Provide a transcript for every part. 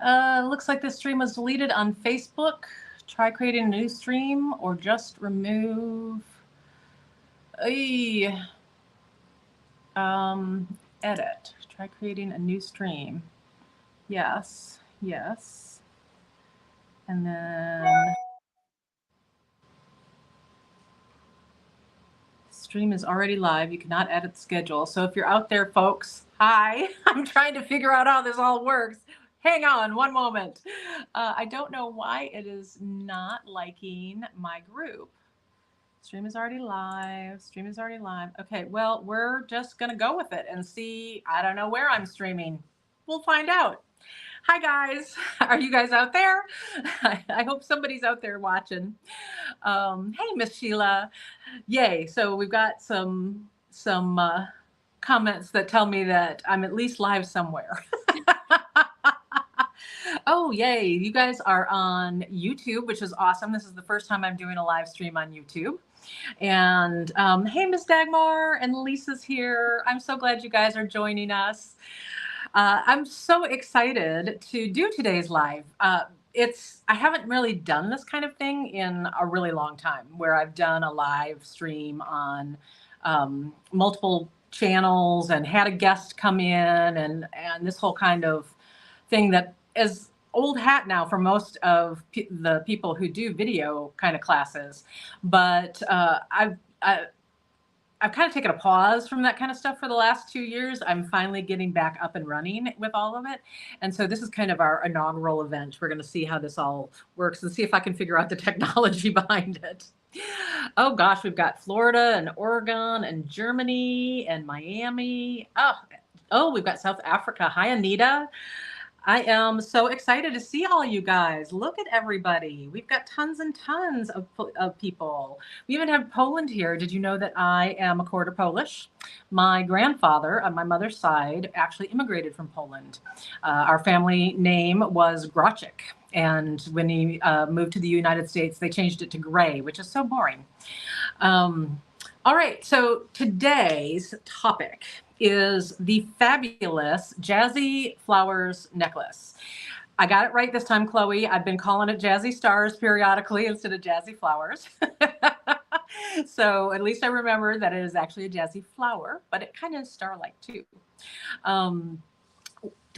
Looks like this stream was deleted on Facebook. Try creating a new stream or just remove. Ay, edit. Try creating a new stream. Yes, yes. And then stream is already live. You cannot edit the schedule. So if you're out there, folks, hi. I'm trying to figure out how this all works. Hang on one moment. I don't know why it is not liking my group. Stream is already live. Stream is already live. Okay, well, we're just going to go with it and see. I don't know where I'm streaming. We'll find out. Hi, guys. Are you guys out there? I hope somebody's out there watching. Hey, Miss Sheila. Yay. So we've got some comments that tell me that I'm at least live somewhere. Oh, yay. You guys are on YouTube, which is awesome. This is the first time I'm doing a live stream on YouTube. And hey, Miss Dagmar and Lisa's here. I'm so glad you guys are joining us. I'm so excited to do today's live. I haven't really done this kind of thing in a really long time, where I've done a live stream on multiple channels and had a guest come in and this whole kind of thing that is old hat now for most of the people who do video kind of classes. But I've kind of taken a pause from that kind of stuff for the last 2 years. I'm finally getting back up and running with all of it. And so this is kind of our inaugural event. We're going to see how this all works and see if I can figure out the technology behind it. Oh gosh, we've got Florida and Oregon and Germany and Miami. Oh, we've got South Africa. Hi, Anita. I am so excited to see all you guys. Look at everybody. We've got tons and tons of people. We even have Poland here. Did you know that I am a quarter Polish? My grandfather on my mother's side actually immigrated from Poland. Our family name was Grocik. And when he moved to the United States, they changed it to Gray, which is so boring. All right, so today's topic is the fabulous Jazzy Flowers necklace. I got it right this time, Chloe. I've been calling it Jazzy Stars periodically instead of Jazzy Flowers. So at least I remember that it is actually a Jazzy flower, but it kind of is star-like too.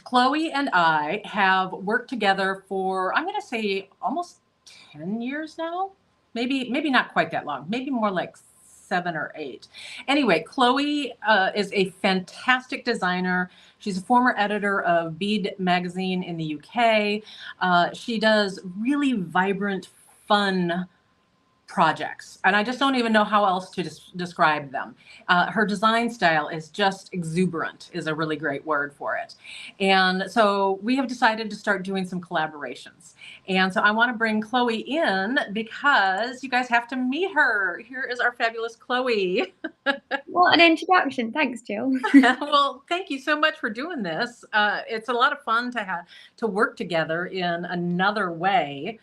Chloe and I have worked together for, I'm going to say, almost 10 years now. Maybe not quite that long. Maybe more like 7 or 8. Anyway, Chloe is a fantastic designer. She's a former editor of Bead magazine in the UK. She does really vibrant, fun projects, and I just don't even know how else to describe them. Her design style is just exuberant, is a really great word for it. And so we have decided to start doing some collaborations. And so I want to bring Chloe in because you guys have to meet her. Here is our fabulous Chloe. What an introduction. Thanks, Jill. Well, thank you so much for doing this. It's a lot of fun to work together in another way.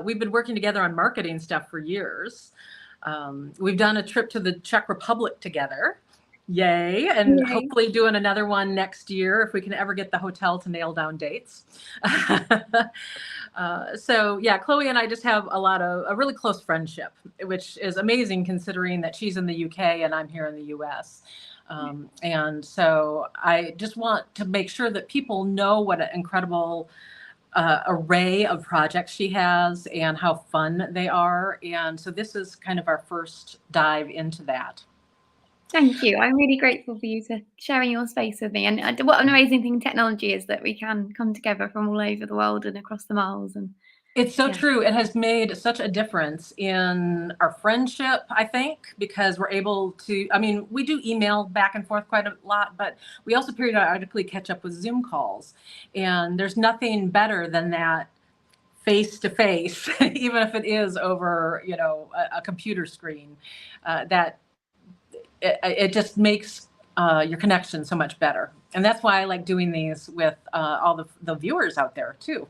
We've been working together on marketing stuff for years. We've done a trip to the Czech Republic together. Yay. And Yay. Hopefully doing another one next year if we can ever get the hotel to nail down dates. So yeah, Chloe and I just have a really close friendship, which is amazing considering that she's in the UK and I'm here in the US. And so I just want to make sure that people know what an incredible array of projects she has and how fun they are. And so this is kind of our first dive into that. Thank you. I'm really grateful for you to sharing your space with me. And what an amazing thing technology is, that we can come together from all over the world and across the miles. And it's so true. It has made such a difference in our friendship, I think, because we're able to, I mean, we do email back and forth quite a lot, but we also periodically catch up with Zoom calls. And there's nothing better than that face to face, even if it is over, a computer screen, that it just makes your connection so much better. And that's why I like doing these with all the viewers out there too.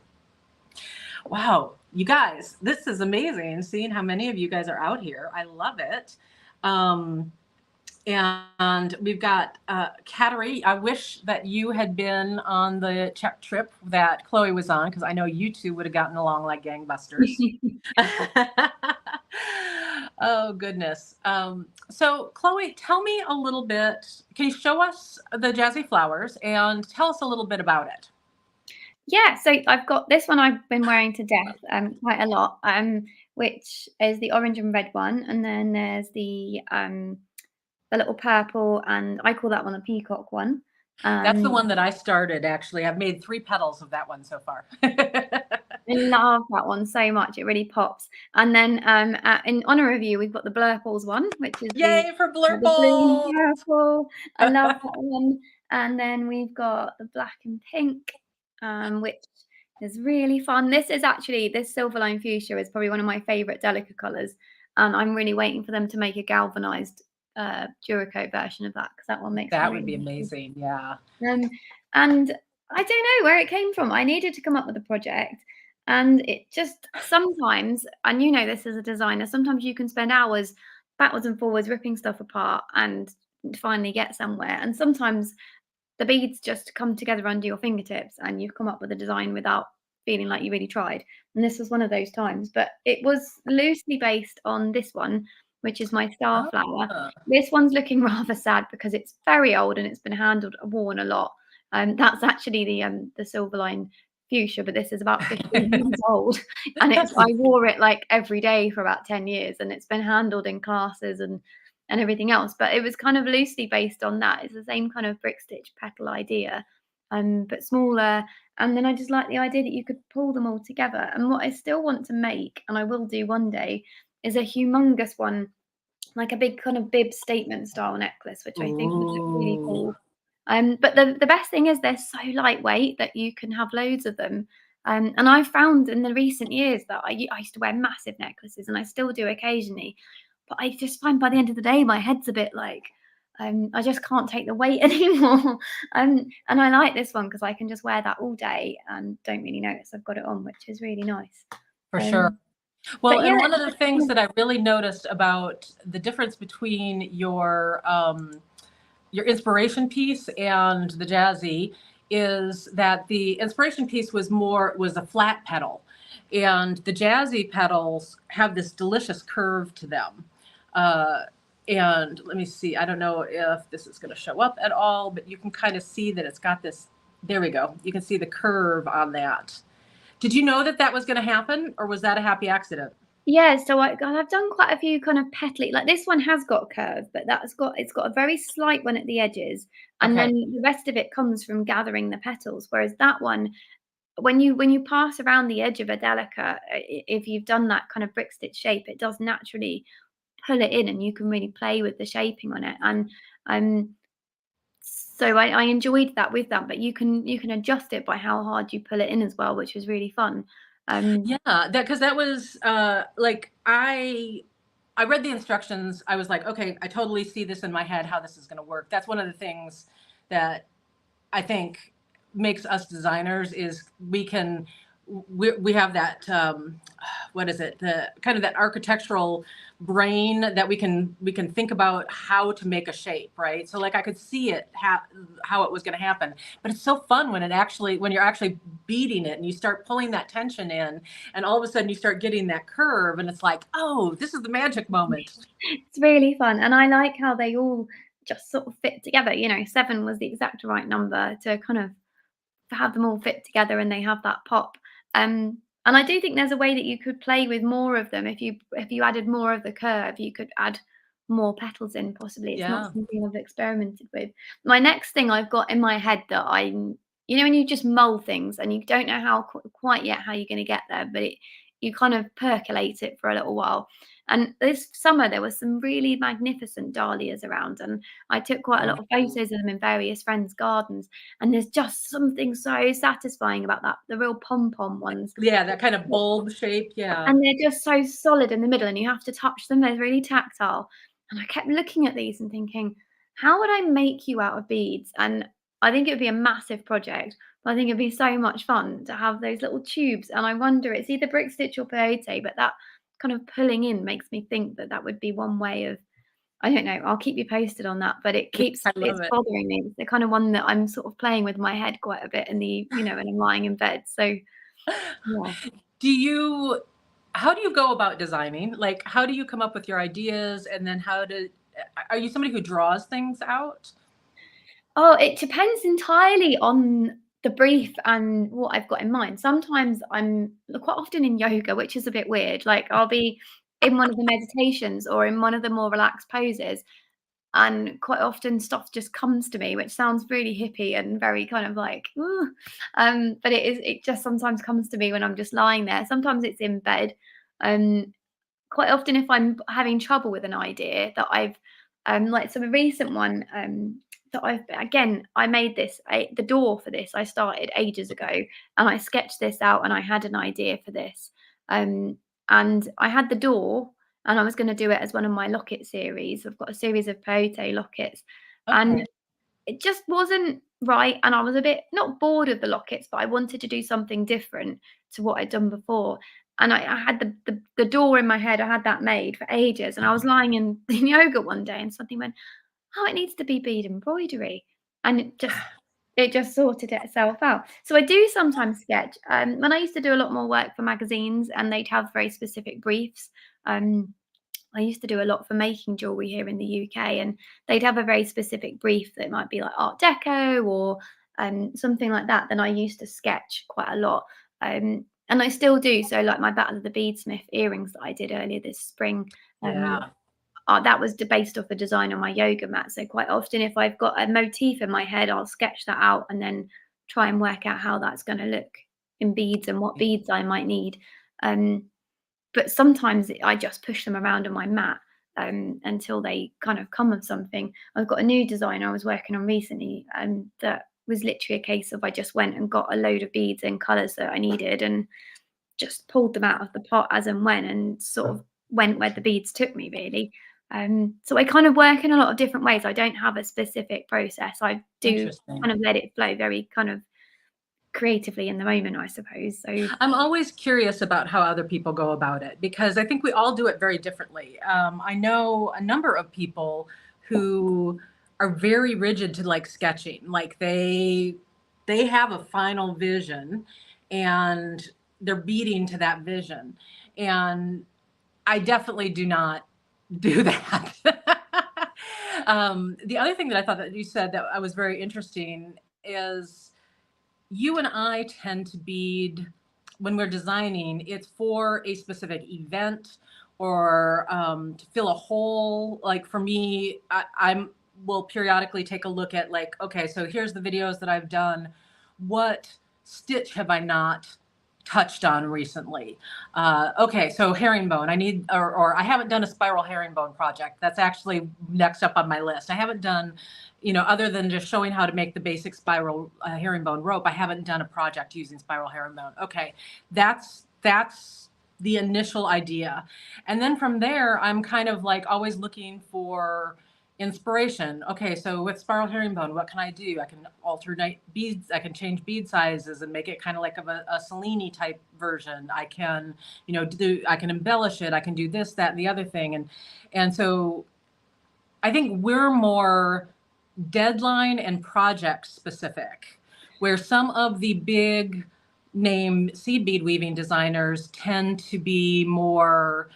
Wow, you guys, this is amazing seeing how many of you guys are out here. I love it. and we've got Kateri. I wish that you had been on the trip that Chloe was on, because I know you two would have gotten along like gangbusters. Oh goodness. So Chloe, tell me a little bit. Can you show us the Jazzy Flowers and tell us a little bit about it? Yeah, so I've got this one I've been wearing to death, quite a lot, which is the orange and red one, and then there's the little purple, and I call that one the peacock one. That's the one that I started, actually. I've made 3 petals of that one so far. I love that one so much. It really pops. And then in honor of you, we've got the Blurples one, which is Yay for the blue Blurple! and purple. I love that one. And then we've got the black and pink, which is really fun. This Silverline Fuchsia is probably one of my favorite Delica colors. And I'm really waiting for them to make a galvanized Duracoat version of that, because that one makes me That would really be happy. amazing, yeah. And I don't know where it came from. I needed to come up with a project, and it just sometimes, and you know this as a designer, sometimes you can spend hours backwards and forwards ripping stuff apart and finally get somewhere. And sometimes the beads just come together under your fingertips and you've come up with a design without feeling like you really tried. And this was one of those times, but it was loosely based on this one, which is my star flower. Ah. This one's looking rather sad because it's very old and it's been worn a lot. That's actually the Silverline Fuchsia, but this is about 15 years old, and I wore it like every day for about 10 years, and it's been handled in classes and everything else. But it was kind of loosely based on that. It's the same kind of brick stitch petal idea, but smaller. And then I just like the idea that you could pull them all together. And what I still want to make, and I will do one day, is a humongous one, like a big kind of bib statement style necklace, which I think would look really Ooh. cool. But the best thing is they're so lightweight that you can have loads of them. And I found in the recent years that I used to wear massive necklaces, and I still do occasionally. But I just find by the end of the day, my head's a bit like, I just can't take the weight anymore. And I like this one because I can just wear that all day and don't really notice I've got it on, which is really nice. For sure. Well, But yeah, and one of the things that I really noticed about the difference between your inspiration piece and the Jazzy is that the inspiration piece was a flat petal, and the Jazzy petals have this delicious curve to them. And let me see, I don't know if this is going to show up at all, but you can kind of see that it's got this. There we go. You can see the curve on that. Did you know that that was going to happen, or was that a happy accident? yeah, so I've done quite a few kind of petally, like this one has got a curve, but it's got a very slight one at the edges, and Okay. then the rest of it comes from gathering the petals. Whereas that one, when you pass around the edge of a delica, if you've done that kind of brick stitch shape, it does naturally pull it in, and you can really play with the shaping on it. And so I enjoyed that with that, but you can adjust it by how hard you pull it in as well, which was really fun. Yeah, that was like I read the instructions. I was like, okay, I totally see this in my head how this is going to work. That's one of the things that I think makes us designers is we have that what is it, the kind of that architectural brain that we can think about how to make a shape, right? So like I could see it how it was going to happen, but it's so fun when you're actually beating it and you start pulling that tension in, and all of a sudden you start getting that curve, and it's like, oh, this is the magic moment. It's really fun, and I like how they all just sort of fit together. 7 was the exact right number to kind of have them all fit together, and they have that pop. And I do think there's a way that you could play with more of them. If you added more of the curve, you could add more petals in possibly. It's not Yeah. something I've experimented with. My next thing I've got in my head that when you just mull things and you don't know how quite yet how you're going to get there, but you kind of percolate it for a little while. And this summer there was some really magnificent dahlias around, and I took quite a lot of photos of them in various friends' gardens. And there's just something so satisfying about that, the real pom-pom ones. Yeah, that kind of bulb shape. Yeah. And they're just so solid in the middle, and you have to touch them. They're really tactile. And I kept looking at these and thinking, how would I make you out of beads? And I think it would be a massive project, but I think it'd be so much fun to have those little tubes. And I wonder, it's either brick stitch or peyote, but that kind of pulling in makes me think that that would be one way I don't know. I'll keep you posted on that, but I love it's it. bothering me. It's the kind of one that I'm sort of playing with my head quite a bit in the, when I'm lying in bed. So yeah. How do you go about designing? Like, how do you come up with your ideas, and then are you somebody who draws things out? Oh, it depends entirely on the brief and what I've got in mind. Sometimes I'm quite often in yoga, which is a bit weird. Like I'll be in one of the meditations or in one of the more relaxed poses, and quite often stuff just comes to me, which sounds really hippie and very kind of like, "Ooh." But it just sometimes comes to me when I'm just lying there. Sometimes it's in bed. Um, Quite often if I'm having trouble with an idea that I've like so a recent one that I made the door for this I started ages ago, and I sketched this out and I had an idea for this. Um and I had the door, and I was going to do it as one of my locket series. I've got a series of peyote lockets, and Okay. it just wasn't right, and I was a bit not bored of the lockets, but I wanted to do something different to what I'd done before. And I had the door in my head. I had that made for ages, and I was lying in yoga one day, and something went, "Oh, it needs to be bead embroidery," and it just sorted itself out. So I do sometimes sketch. When I used to do a lot more work for magazines, and they'd have very specific briefs. Um, I used to do a lot for making jewelry here in the UK, and they'd have a very specific brief that might be like Art Deco or something like that. Then I used to sketch quite a lot, and I still do. So, like my Battle of the Beadsmith earrings that I did earlier this spring, um, Yeah. that was based off a design on my yoga mat. So quite often, if I've got a motif in my head, I'll sketch that out and then try and work out how that's going to look in beads and what beads I might need. Um, but sometimes I just push them around on my mat until they kind of come of something. I've got a new design I was working on recently, that was literally a case of I just went and got a load of beads and colours that I needed and just pulled them out of the pot as and when, and sort of went where the beads took me really. So I kind of work in a lot of different ways. I don't have a specific process. I do Interesting. kind of let it flow very kind of creatively in the moment, I suppose. So I'm always curious about how other people go about it, because I think we all do it very differently. I know a number of people who are very rigid to like sketching, like they have a final vision and they're beating to that vision. And I definitely do not do that. The other thing that I thought that you said that I was very interesting is you and I tend to bead when we're designing, it's for a specific event or to fill a hole. Like for me, I'm will periodically take a look at like, okay, so here's the videos that I've done. What stitch have I not touched on recently? Okay, so herringbone. Or I haven't done a spiral herringbone project. That's actually next up on my list. I haven't done, other than just showing how to make the basic spiral herringbone rope, I haven't done a project using spiral herringbone. Okay, that's the initial idea. And then from there, I'm kind of like always looking for inspiration. Okay, so with spiral herringbone, what can I do? I can alternate beads. I can change bead sizes and make it kind of like a Cellini type version. I can, I can embellish it. I can do this, that, and the other thing. And so I think we're more deadline and project specific, where some of the big name seed bead weaving designers tend to be more,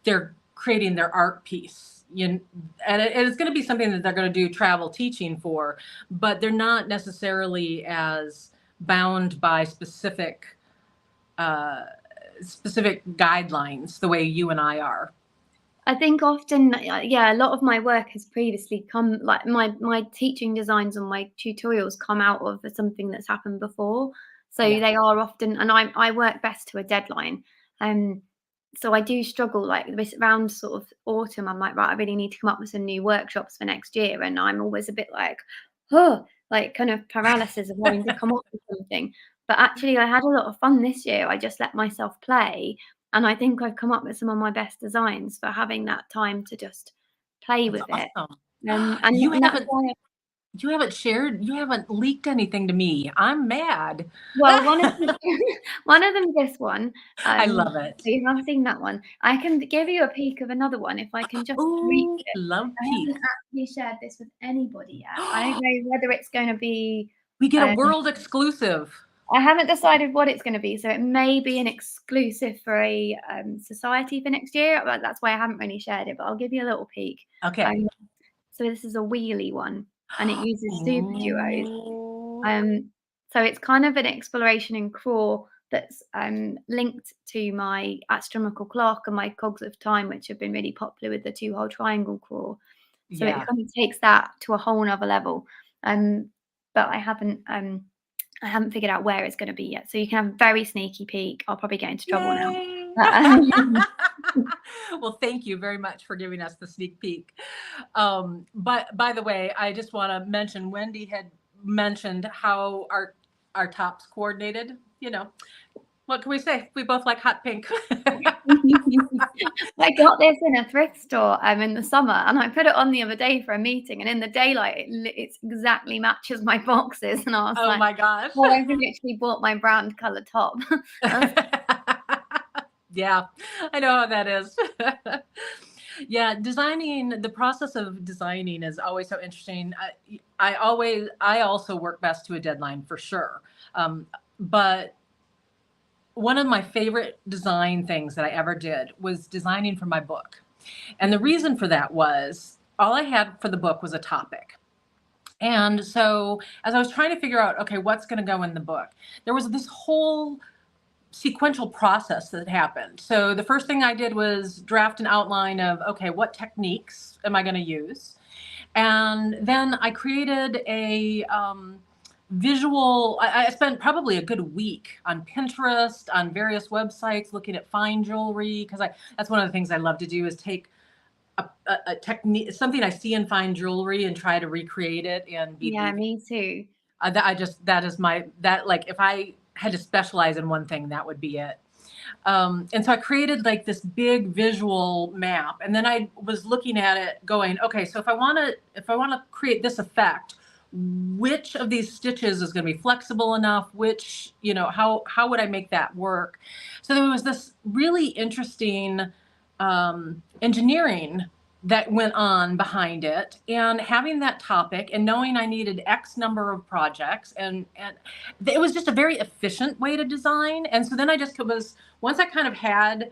they're creating their art piece. And it's going to be something that they're going to do travel teaching for, but they're not necessarily as bound by uh, specific guidelines the way you and I are. I think often, yeah, a lot of my work has previously come, like my teaching designs and my tutorials come out of something that's happened before. So Yeah. they are often, and I work best to a deadline. Um, so I do struggle like this around sort of autumn. I'm like, right, I really need to come up with some new workshops for next year, and I'm always a bit like, oh, like kind of paralysis of having to come up with something. But actually, I had a lot of fun this year. I just let myself play, and I think I've come up with some of my best designs for having that time to just play That's with it. awesome. And You that's haven't why. you haven't leaked anything to me. I'm mad. Well, one of them one of them's this one, I so love it. you have seen that one. I can give you a peek of another one if I can just reach Oh, it. love I peas. haven't actually shared this with anybody yet. I don't know whether it's gonna be, We get a um world exclusive. I haven't decided what it's gonna be, so it may be an exclusive for a, society for next year, but that's why I haven't really shared it, but I'll give you a little peek. Okay. Um, so this is a wheelie one, and it uses super duos. Oh, Um, so it's kind of an exploration in craw that's linked to my astronomical clock and my cogs of time, which have been really popular with the two-hole triangle craw. So it yeah. kind of takes that to a whole nother level. But I haven't figured out where it's going to be yet. So you can have a very sneaky peek. I'll probably get into trouble now. Yay. But, Well, thank you very much for giving us the sneak peek. But by the way, I just want to mention Wendy had mentioned how our tops coordinated. You know, what can we say? We both like hot pink. I got this in a thrift store in the summer, and I put it on the other day for a meeting, and in the daylight, it exactly matches my boxes, and I was Oh like, my gosh. "Well, I've literally bought my brown colour top." Yeah, I know how that is. Yeah, the process of designing is always so interesting. I also work best to a deadline for sure. But one of my favorite design things that I ever did was designing for my book. And the reason for that was all I had for the book was a topic. And so as I was trying to figure out, okay, what's going to go in the book, there was this whole sequential process that happened. So the first thing I did was draft an outline of, okay, what techniques am I going to use? And then I created a visual. I spent probably a good week on Pinterest, on various websites, looking at fine jewelry, because that's one of the things I love to do is take a technique, something I see in fine jewelry, and try to recreate it in bead Yeah, weaving. me too. That is my, that, like, if I had to specialize in one thing, that would be it. And so I created like this big visual map, and then I was looking at it going, okay, so if I want to create this effect, which of these stitches is going to be flexible enough, which, how would I make that work? So there was this really interesting engineering that went on behind it, and having that topic and knowing I needed X number of projects, and it was just a very efficient way to design. And so then I just was, once I kind of had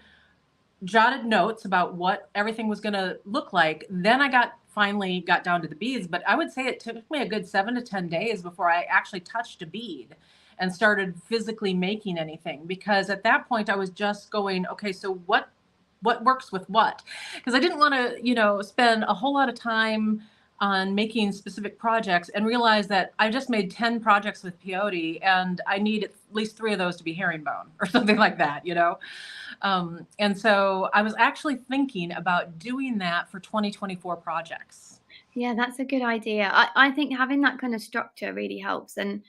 jotted notes about what everything was going to look like, then I finally got down to the beads. But I would say it took me a good 7 to 10 days before I actually touched a bead and started physically making anything, because at that point I was just going, okay, so what works with what? Because I didn't want to, spend a whole lot of time on making specific projects and realize that I just made 10 projects with peyote and I need at least 3 of those to be herringbone or something like that. And so I was actually thinking about doing that for 2024 projects. Yeah, that's a good idea. I think having that kind of structure really helps, and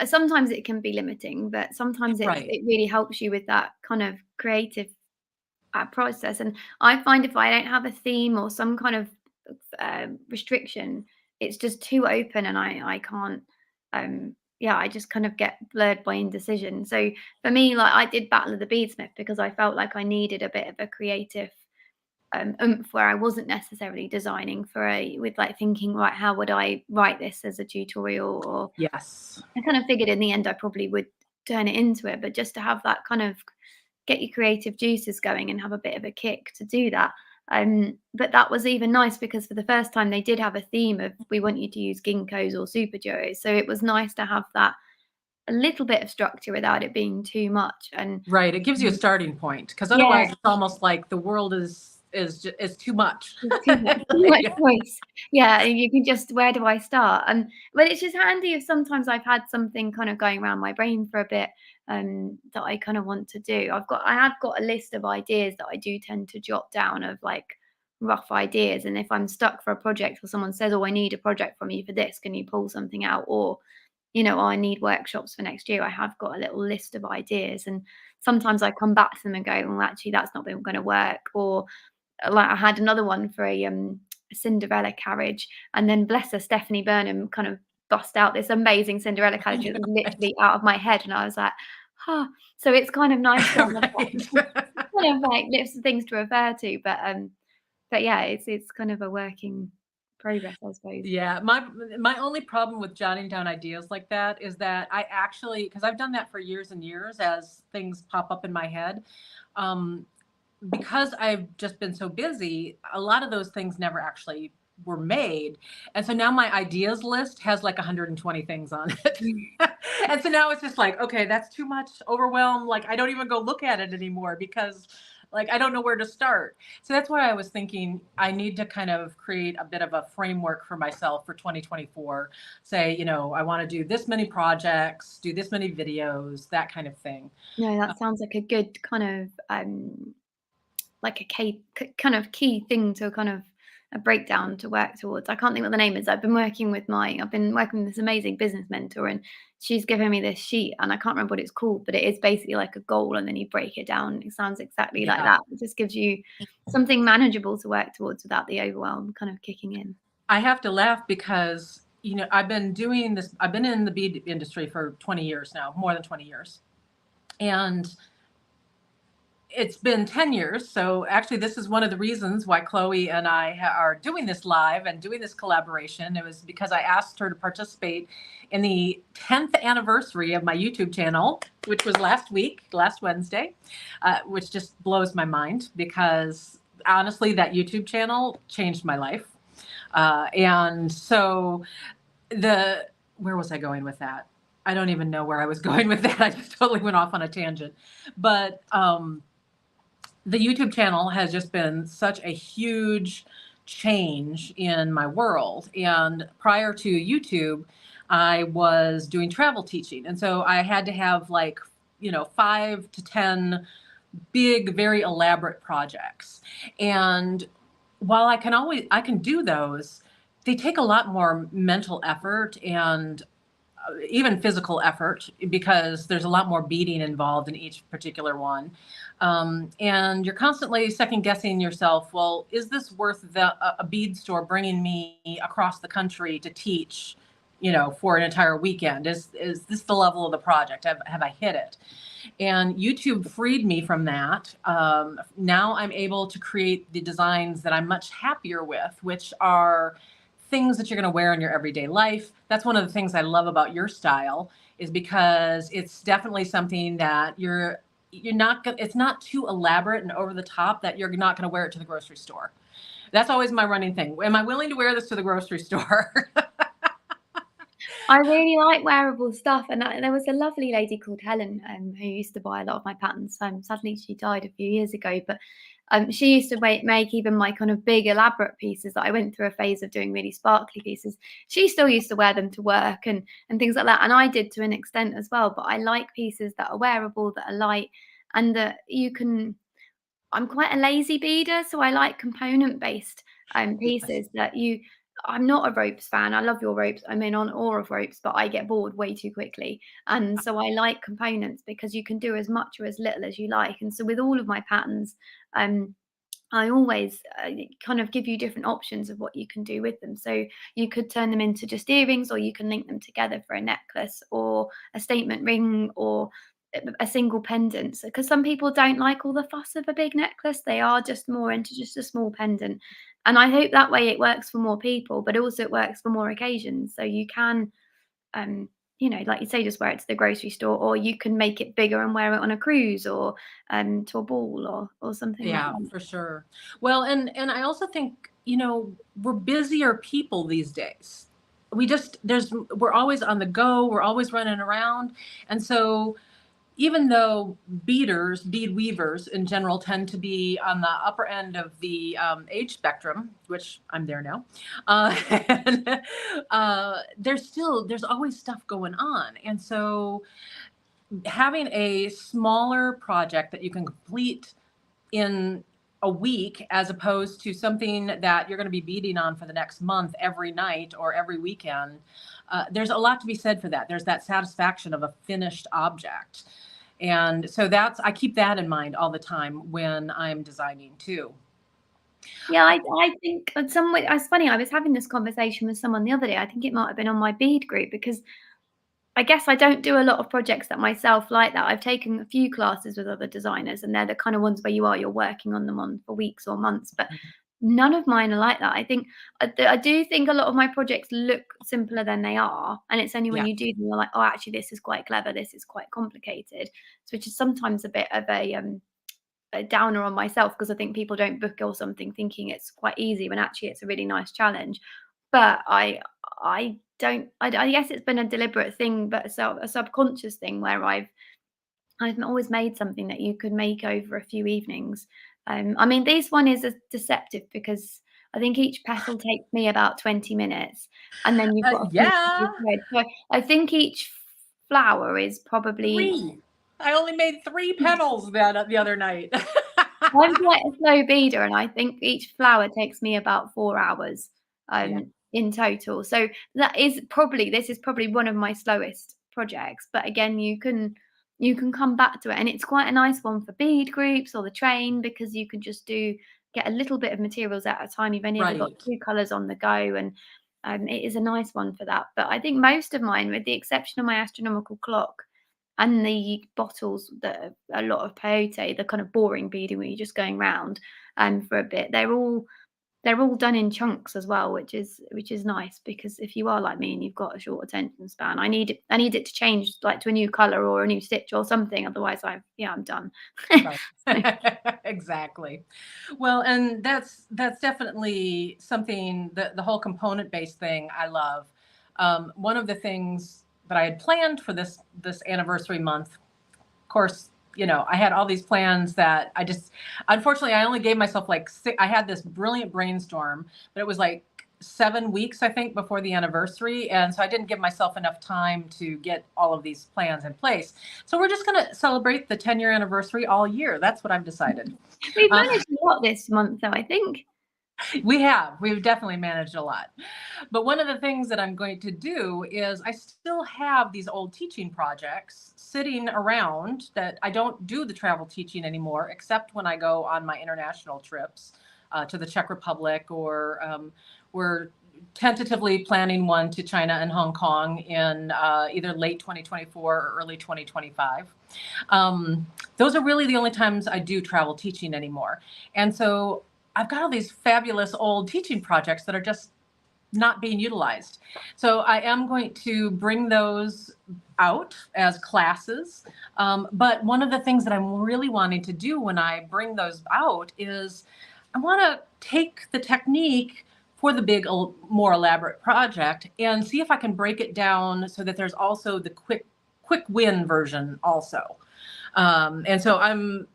sometimes it can be limiting, but sometimes Right. it really helps you with that kind of creative process. And I find if I don't have a theme or some kind of restriction, it's just too open, and I can't. Yeah, I just kind of get blurred by indecision. So for me, like I did Battle of the Beadsmith because I felt like I needed a bit of a creative oomph where I wasn't necessarily designing with like thinking, right, how would I write this as a tutorial? Or Yes. I kind of figured in the end I probably would turn it into it, but just to have that kind of get your creative juices going and have a bit of a kick to do that. But that was even nice because for the first time they did have a theme of we want you to use ginkgos or super duos. So it was nice to have that a little bit of structure without it being too much. And Right. It gives you a starting point, because yeah, otherwise it's almost like the world is too much. there's too much Yeah. choice. Yeah, and you can just where do I start? And but it's just handy if sometimes I've had something kind of going around my brain for a bit, that I kind of want to do. I have got a list of ideas that I do tend to jot down of like rough ideas. And if I'm stuck for a project or someone says, "Oh, I need a project from you for this, can you pull something out?" Or, "Oh, I need workshops for next year." I have got a little list of ideas, and sometimes I come back to them and go, "Well, actually, that's not been going to work." Or like I had another one for a Cinderella carriage, and then bless her, Stephanie Burnham kind of bust out this amazing Cinderella carriage. It was literally out of my head, and I was like, huh. So it's kind of nice to have Right. kind of like lists of things to refer to, but yeah, it's kind of a working progress, I suppose. Yeah, my only problem with jotting down ideas like that is that I actually, because I've done that for years and years as things pop up in my head, um, because I've just been so busy, a lot of those things never actually were made. And so now my ideas list has like 120 things on it. And so now it's just like, okay, that's too much overwhelm. Like I don't even go look at it anymore because like I don't know where to start. So that's why I was thinking I need to kind of create a bit of a framework for myself for 2024. Say, you know, I want to do this many projects, do this many videos, that kind of thing. No, Uh, that sounds like a good kind of like a kind of key thing to kind of a breakdown to work towards. I can't think what the name is. I've been working with this amazing business mentor, and she's given me this sheet, and I can't remember what it's called, but it is basically like a goal, and then you break it down. It sounds exactly like yeah. that. It just gives you something manageable to work towards without the overwhelm kind of kicking in. I have to laugh because, you know, I've been doing this, I've been in the bead industry for 20 years now, more than 20 years. And it's been 10 years. So actually, this is one of the reasons why Chloe and I are doing this live and doing this collaboration. It was because I asked her to participate in the 10th anniversary of my YouTube channel, which was last week, last Wednesday, which just blows my mind because honestly, that YouTube channel changed my life. And so where was I going with that? I don't even know where I was going with that. I just totally went off on a tangent. But the YouTube channel has just been such a huge change in my world. And prior to YouTube, I was doing travel teaching. And so I had to have like, you know, 5 to 10 big, very elaborate projects. And while I can do those, they take a lot more mental effort and even physical effort because there's a lot more beading involved in each particular one. And you're constantly second guessing yourself. Well, is this worth a bead store bringing me across the country to teach, you know, for an entire weekend? Is this the level of the project? Have I hit it? And YouTube freed me from that. Now I'm able to create the designs that I'm much happier with, which are things that you're going to wear in your everyday life. That's one of the things I love about your style is because it's definitely something that you're not it's not too elaborate and over the top that you're not going to wear it to the grocery store. That's always my running thing. Am I willing to wear this to the grocery store? I really like wearable stuff, and there was a lovely lady called Helen who used to buy a lot of my patterns. Sadly, she died a few years ago, but she used to make even my kind of big elaborate pieces that I went through a phase of doing really sparkly pieces. She still used to wear them to work and things like that, and I did to an extent as well. But I like pieces that are wearable, that are light, and that you can. I'm quite a lazy beader, so I like component based Yes. pieces that you. I'm not a ropes fan. I love your ropes. I'm in on awe of ropes, but I get bored way too quickly. And so I like components because you can do as much or as little as you like. And so with all of my patterns, um, I always kind of give you different options of what you can do with them. So you could turn them into just earrings, or you can link them together for a necklace or a statement ring or a single pendant. Because some people don't like all the fuss of a big necklace, they are just more into just a small pendant. And I hope that way it works for more people, but also it works for more occasions. So you can um, like you say, just wear it to the grocery store, or you can make it bigger and wear it on a cruise or to a ball or something like Yeah, that. for sure. Well, and I also think, you know, we're busier people these days. We're always on the go, we're always running around. And so even though bead weavers in general tend to be on the upper end of the age spectrum, which I'm there now, and, there's always stuff going on. And so having a smaller project that you can complete in a week as opposed to something that you're going to be beading on for the next month every night or every weekend. There's a lot to be said for that. There's that satisfaction of a finished object. And so I keep that in mind all the time when I'm designing too. Yeah, I think in some way it's funny, I was having this conversation with someone the other day, I think it might have been on my bead group, because I guess I don't do a lot of projects that myself like that. I've taken a few classes with other designers, and they're the kind of ones where you're working on them on for weeks or months, but none of mine are like that. I think I do think a lot of my projects look simpler than they are, and it's only when Yeah. you do them you're like, "Oh, actually, this is quite clever. This is quite complicated," so which is sometimes a bit of a downer on myself, because I think people don't book or something thinking it's quite easy when actually it's a really nice challenge. But I don't I guess it's been a deliberate thing, but a subconscious thing where I've always made something that you could make over a few evenings. I mean, this one is a deceptive because I think each petal takes me about 20 minutes, and then you've got a few Yeah. thread. So I think each flower is probably 3. I only made 3 petals the other night. I'm quite a slow beader, and I think each flower takes me about 4 hours, Yeah. in total. So this is probably one of my slowest projects, but again, you can come back to it, and it's quite a nice one for bead groups or the train, because you can just get a little bit of materials at a time. You've only ever got Right. 2 colours on the go, and, it is a nice one for that. But I think most of mine, with the exception of my astronomical clock, and the bottles that are a lot of peyote, the kind of boring beading where you're just going round, for a bit, they're all done in chunks as well, which is nice, because if you are like me and you've got a short attention span, I need it to change, like, to a new color or a new stitch or something, otherwise I'm done. Right. So Exactly. Well, and that's definitely something that the whole component-based thing I love. One of the things that I had planned for this anniversary month, of course, I had all these plans that I just, unfortunately, I only gave myself like I had this brilliant brainstorm, but it was like 7 weeks, I think, before the anniversary. And so I didn't give myself enough time to get all of these plans in place. So we're just going to celebrate the 10-year anniversary all year. That's what I've decided. we've Uh, managed a lot this month, though, I think. we've definitely managed a lot. But one of the things that I'm going to do is I still have these old teaching projects sitting around that I don't do the travel teaching anymore, except when I go on my international trips to the Czech Republic, or we're tentatively planning one to China and Hong Kong in either late 2024 or early 2025. Those are really the only times I do travel teaching anymore. And so I've got all these fabulous old teaching projects that are just not being utilized. So I am going to bring those out as classes. But one of the things that I'm really wanting to do when I bring those out is I want to take the technique for the big, more elaborate project and see if I can break it down so that there's also the quick win version also. And so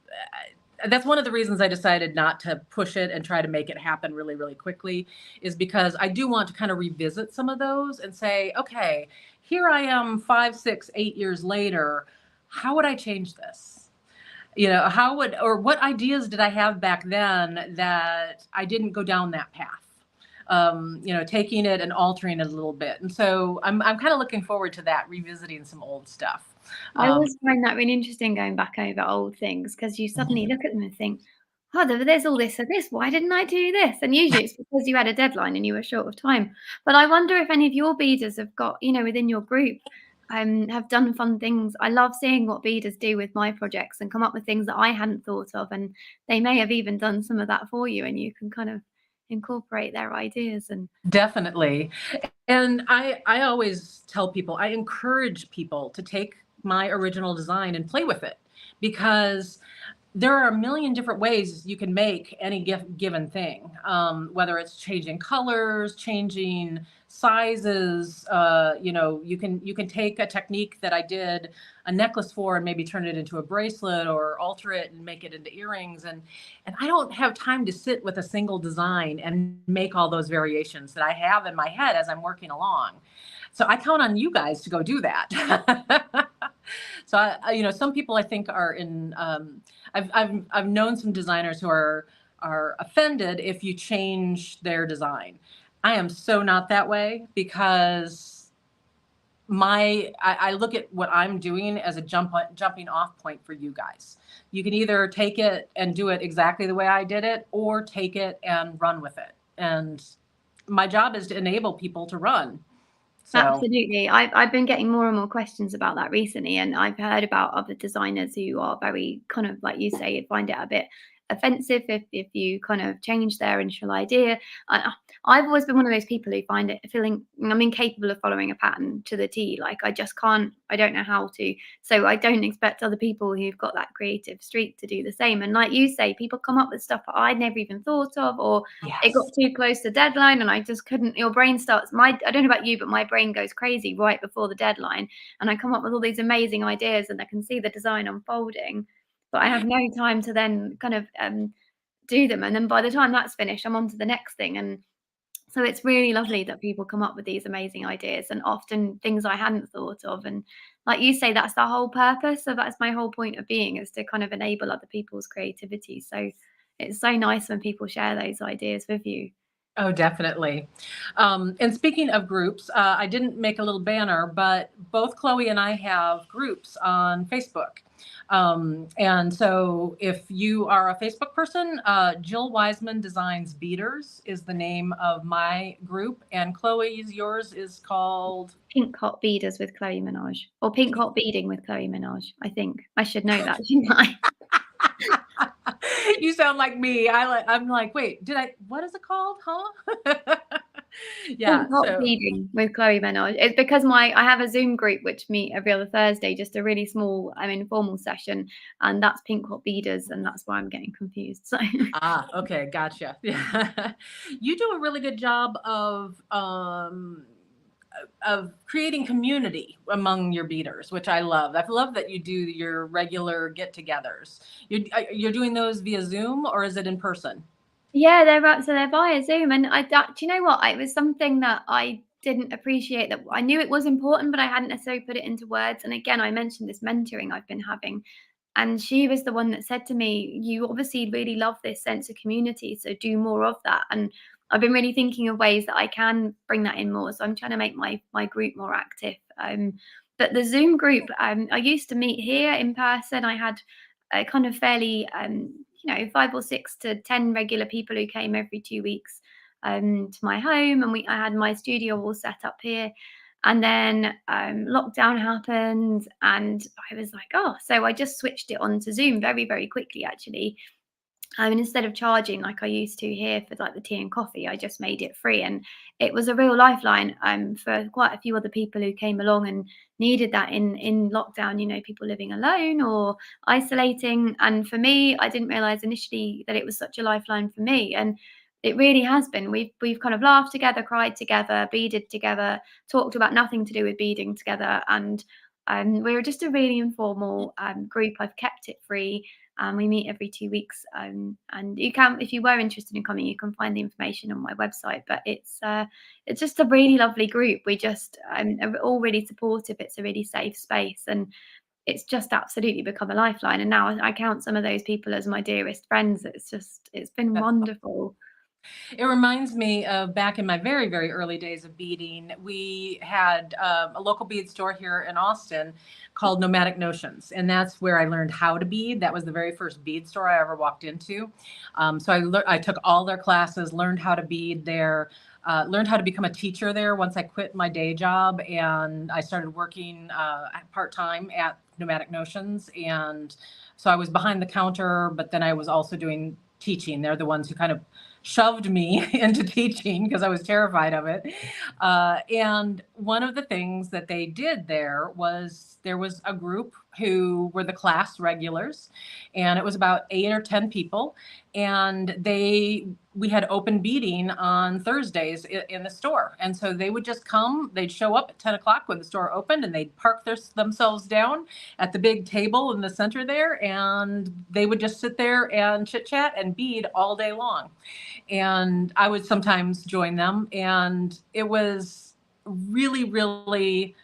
that's one of the reasons I decided not to push it and try to make it happen really, really quickly, is because I do want to kind of revisit some of those and say, okay, here I am 5, 6, 8 years later. How would I change this? Or what ideas did I have back then that I didn't go down that path? Taking it and altering it a little bit. And so I'm kind of looking forward to that, revisiting some old stuff. I Um, always find that really interesting, going back over old things, because you suddenly look at them and think, "Oh, there's all this and this. Why didn't I do this?" And usually it's because you had a deadline and you were short of time. But I wonder if any of your beaders have got, within your group, have done fun things. I love seeing what beaders do with my projects and come up with things that I hadn't thought of, and they may have even done some of that for you, and you can kind of incorporate their ideas. And Definitely. And I always tell people, I encourage people to take my original design and play with it, because there are a million different ways you can make any given thing, whether it's changing colors, changing sizes. You can take a technique that I did a necklace for and maybe turn it into a bracelet, or alter it and make it into earrings. And I don't have time to sit with a single design and make all those variations that I have in my head as I'm working along. So I count on you guys to go do that. So some people I think are in. I've known some designers who are offended if you change their design. I am so not that way, because I look at what I'm doing as a jumping off point for you guys. You can either take it and do it exactly the way I did it, or take it and run with it. And my job is to enable people to run. So Absolutely. I've been getting more and more questions about that recently, and I've heard about other designers who are very kind of like you say, find it a bit offensive if you kind of change their initial idea. I've always been one of those people who find it feeling I'm incapable of following a pattern to the T. Like I just can't. I don't know how to. So I don't expect other people who've got that creative streak to do the same. And like you say, people come up with stuff that I'd never even thought of, or it got yes. too close to deadline and I just couldn't. Your brain starts I don't know about you, but my brain goes crazy right before the deadline, and I come up with all these amazing ideas and I can see the design unfolding, but I have no time to then kind of do them, and then by the time that's finished I'm on to the next thing. And so it's really lovely that people come up with these amazing ideas, and often things I hadn't thought of. And like you say, that's the whole purpose. So that's my whole point of being, is to kind of enable other people's creativity. So it's so nice when people share those ideas with you. Oh, definitely. And speaking of groups, I didn't make a little banner, but both Chloe and I have groups on Facebook. And so if you are a Facebook person, Jill Wiseman Designs Beaders is the name of my group. And Chloe's, yours is called Pinkhot Beaders with Chloe Menage, or Pinkhot Beading with Chloe Menage. I think I should know that, shouldn't I? You sound like me. I'm like, wait, what is it called? Huh? Yeah. Pinkhot So, Beading with Chloe Menage. It's because I have a Zoom group which meet every other Thursday, just a really small, informal session, and that's Pinkhot Beaders, and that's why I'm getting confused. So okay. Gotcha. Yeah. You do a really good job of creating community among your beaters, which I love. I love that you do your regular get-togethers. You're doing those via Zoom, or is it in person? yeah, they're via Zoom, and do you know what? It was something that I didn't appreciate, that I knew it was important, but I hadn't necessarily put it into words. And again, I mentioned this mentoring I've been having, and she was the one that said to me, "You obviously really love this sense of community, so do more of that." And I've been really thinking of ways that I can bring that in more. So I'm trying to make my group more active. But the Zoom group, I used to meet here in person. I had a kind of fairly, 5 or 6 to 10 regular people who came every 2 weeks to my home, and I had my studio all set up here. And then lockdown happened, and I was like, oh, so I just switched it on to Zoom very, very quickly, actually. And instead of charging like I used to here for like the tea and coffee, I just made it free, and it was a real lifeline for quite a few other people who came along and needed that in lockdown. People living alone or isolating. And for me, I didn't realize initially that it was such a lifeline for me, and it really has been. We've kind of laughed together, cried together, beaded together, talked about nothing to do with beading together, and we were just a really informal group. I've kept it free. We meet every 2 weeks, and you can, if you were interested in coming, you can find the information on my website. But it's just a really lovely group. We just are all really supportive. It's a really safe space, and it's just absolutely become a lifeline. And now I count some of those people as my dearest friends. It's been That's wonderful. It reminds me of back in my very, very early days of beading. We had a local bead store here in Austin called Nomadic Notions, and that's where I learned how to bead. That was the very first bead store I ever walked into. So I took all their classes, learned how to bead there, learned how to become a teacher there once I quit my day job, and I started working part-time at Nomadic Notions. And so I was behind the counter, but then I was also doing teaching. They're the ones who kind of shoved me into teaching because I was terrified of it. And one of the things that they did there was a group who were the class regulars, and it was about 8 or 10 people. And we had open beading on Thursdays in the store. And so they would just come, they'd show up at 10 o'clock when the store opened, and they'd park themselves down at the big table in the center there. And they would just sit there and chit chat and bead all day long. And I would sometimes join them. And it was really, really,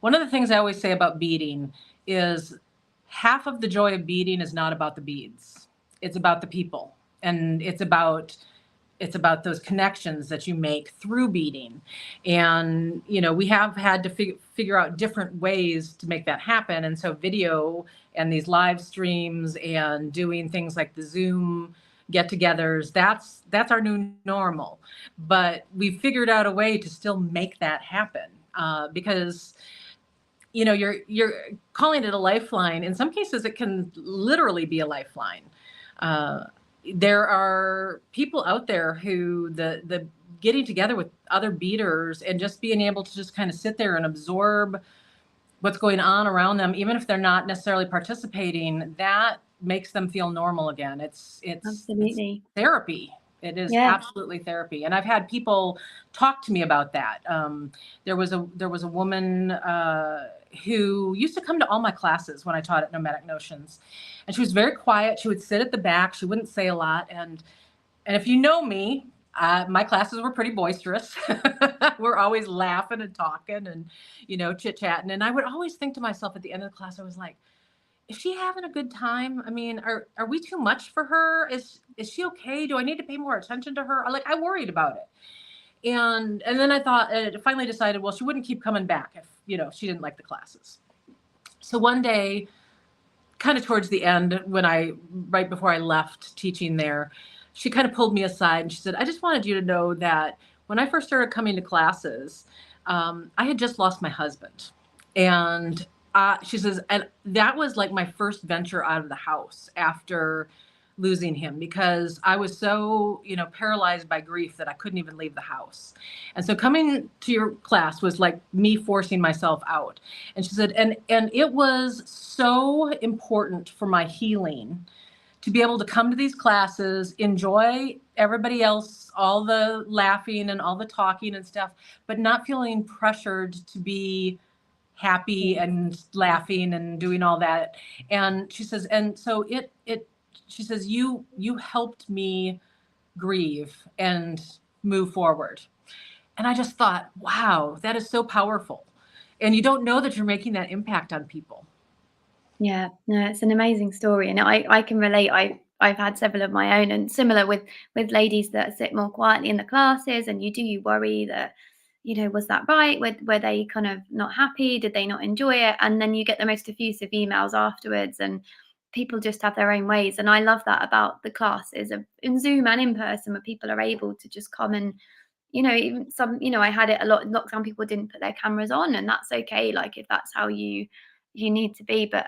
one of the things I always say about beading is half of the joy of beading is not about the beads. It's about the people. And it's about it's about those connections that you make through beading. And, you know, we have had to figure out different ways to make that happen. And so video and these live streams and doing things like the Zoom get-togethers, that's our new normal. But we figured out a way to still make that happen, because, you know, you're calling it a lifeline. In some cases, it can literally be a lifeline. There are people out there who the getting together with other beaders and just being able to just kind of sit there and absorb what's going on around them, even if they're not necessarily participating, that makes them feel normal again. It's Absolutely. therapy. It is Yeah. absolutely therapy. And I've had people talk to me about that. There was a woman who used to come to all my classes when I taught at Nomadic Notions. And she was very quiet. She would sit at the back. She wouldn't say a lot. And if you know me, my classes were pretty boisterous. We're always laughing and talking and, you know, chit-chatting. And I would always think to myself at the end of the class, I was like, is she having a good time? I mean, are we too much for her? Is she okay? Do I need to pay more attention to her? Like, I worried about it. And then I thought, finally decided, well, she wouldn't keep coming back if, you know, she didn't like the classes. So one day, kind of towards the end, right before I left teaching there, she kind of pulled me aside and she said, I just wanted you to know that when I first started coming to classes, I had just lost my husband. And she says, and that was like my first venture out of the house after losing him, because I was so, you know, paralyzed by grief that I couldn't even leave the house. And so coming to your class was like me forcing myself out. And she said, and it was so important for my healing to be able to come to these classes, enjoy everybody else, all the laughing and all the talking and stuff, but not feeling pressured to be happy and laughing and doing all that. And she says, and so she says, you helped me grieve and move forward. And I just thought, wow, that is so powerful. And you don't know that you're making that impact on people. Yeah, no, it's an amazing story, and I can relate. I've had several of my own, and similar with ladies that sit more quietly in the classes, and you worry that, you know, was that right? Were they kind of not happy? Did they not enjoy it? And then you get the most effusive emails afterwards, and people just have their own ways. And I love that about the classes in Zoom and in person, where people are able to just come and, you know, even some, you know, I had it a lot in lockdown, people didn't put their cameras on, and that's okay. Like, if that's how you need to be. But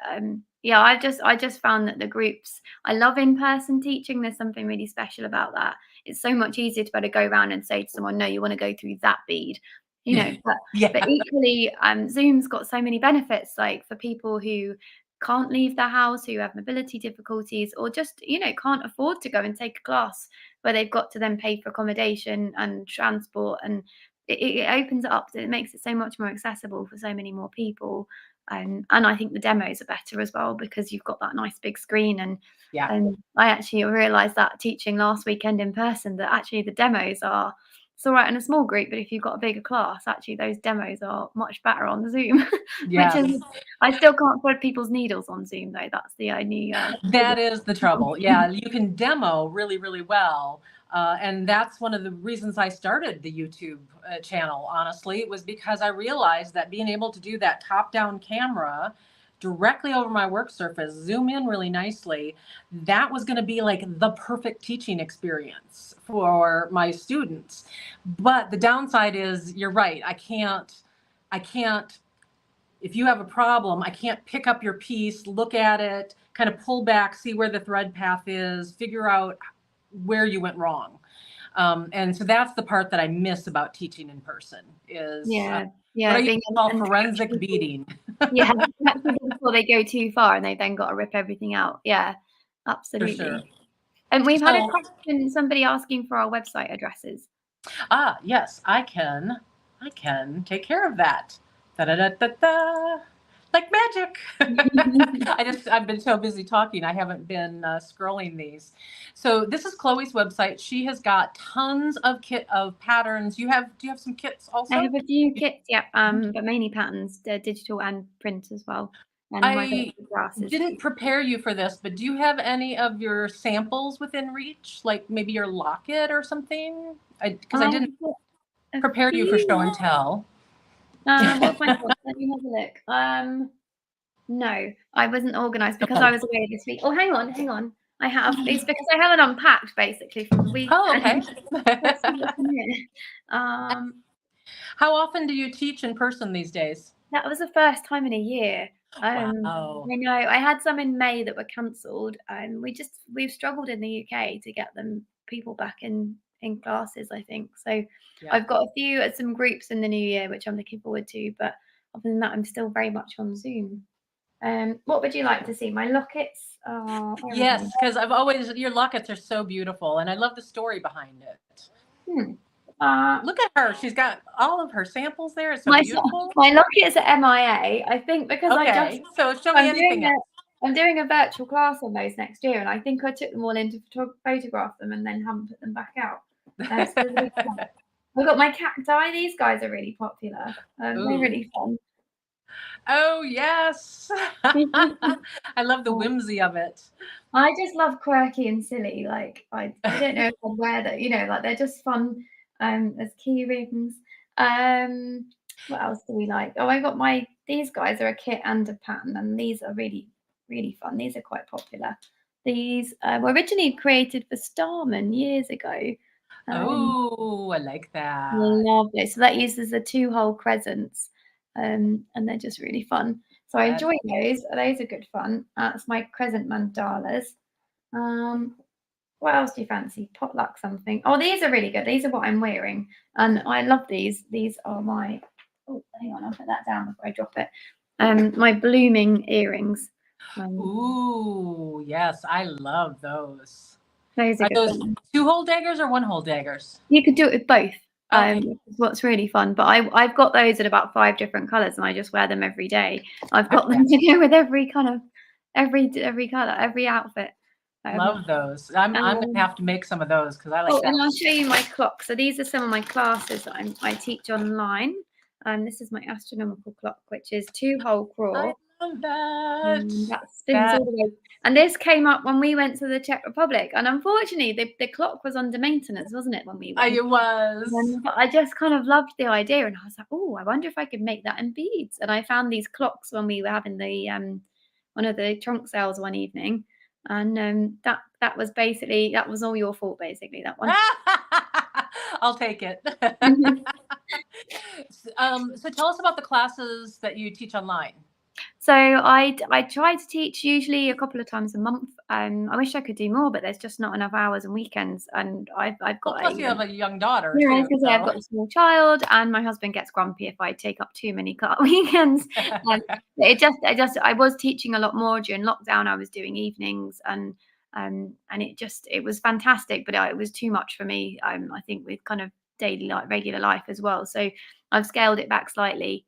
yeah, I just found that the groups, I love in-person teaching. There's something really special about that. It's so much easier to be able to go around and say to someone, no, you want to go through that bead, you know. But equally, Zoom's got so many benefits, like for people who can't leave their house, who have mobility difficulties, or just, you know, can't afford to go and take a class where they've got to then pay for accommodation and transport. And it opens it up, it makes it so much more accessible for so many more people. And I think the demos are better as well, because you've got that nice big screen. And I actually realized that teaching last weekend in person, that actually the demos are, it's all right in a small group, but if you've got a bigger class, actually those demos are much better on Zoom. Which is, I still can't thread people's needles on Zoom though. That's the only that is the trouble. Yeah, you can demo really, really well. And that's one of the reasons I started the YouTube channel, honestly. It was because I realized that being able to do that top-down camera directly over my work surface, zoom in really nicely, that was going to be like the perfect teaching experience for my students. But the downside is, you're right, I can't, if you have a problem, I can't pick up your piece, look at it, kind of pull back, see where the thread path is, figure out where you went wrong. And so that's the part that I miss about teaching in person is what I used to call forensic beading. Yeah, before they go too far and they've then got to rip everything out. Yeah, absolutely. For sure. And we've had a question, somebody asking for our website addresses. Yes, I can take care of that. Da-da-da-da-da. Like magic. I've been so busy talking, I haven't been scrolling these. So this is Chloe's website. She has got tons of patterns. Do you have some kits also? I have a few kits, yeah, but mainly patterns, digital and print as well. and my I virtual glasses. didn't prepare you for this, but do you have any of your samples within reach? Like maybe your locket or something? Because I didn't Got a prepare you for show few. and tell. What have I got? Let me have a look. No, I wasn't organised because I was away this week. Oh, hang on. I have these because I haven't unpacked basically from the weekend. Oh, okay. Let's see what's in here. How often do you teach in person these days? That was the first time in a year. Wow. I know. I had some in May that were cancelled. We've struggled in the UK to get people back in classes, I think. So Yeah. I've got a few at some groups in the new year, which I'm looking forward to. But other than that, I'm still very much on Zoom. What would you like to see? My lockets? Yes, because your lockets are so beautiful, and I love the story behind it. Look at her. She's got all of her samples there. It's so beautiful. My lockets are MIA, I think, because so show me anything else. I'm doing a virtual class on those next year, and I think I took them all in to photograph them and then haven't put them back out. I've got my cacti. These guys are really popular. They're really fun. Oh, yes. I love the whimsy of it. I just love quirky and silly. Like, I don't know if I'd wear that, like they're just fun. There's key rings. What else do we like? Oh, I got these guys are a kit and a pattern, and these are really, really fun. These are quite popular. These were originally created for Starman years ago. Oh, I like that. Lovely. So that uses the 2-hole crescents, and they're just really fun. So I enjoy those. Those are good fun. That's my crescent mandalas. What else do you fancy? Potluck something. Oh, these are really good. These are what I'm wearing, and I love these. These are my. Oh, hang on. I'll put that down before I drop it. My blooming earrings. Ooh, yes, I love those. Those are those 2-hole daggers or 1-hole daggers? You could do it with both. Okay. Which is what's really fun. But I've got those in about 5 different colours, and I just wear them every day. I've got them to go with every colour, every outfit. Love those. I'm gonna have to make some of those because I like that. And I'll show you my clock. So these are some of my classes that I teach online. This is my astronomical clock, which is 2-hole crawl. I love that. That spins all the way. And this came up when we went to the Czech Republic. And unfortunately, the clock was under maintenance, wasn't it, when we went? It was. But I just kind of loved the idea. And I was like, oh, I wonder if I could make that in beads. And I found these clocks when we were having the one of the trunk sales one evening. And that was all your fault, basically, that one. I'll take it. So tell us about the classes that you teach online. So I try to teach usually a couple of times a month. I wish I could do more, but there's just not enough hours and weekends. And I've got. Plus, you have a young daughter. Yeah, because I've got a small child, and my husband gets grumpy if I take up too many weekends. I was teaching a lot more during lockdown. I was doing evenings, and it was fantastic, but it was too much for me. I think with kind of daily regular life as well. So I've scaled it back slightly.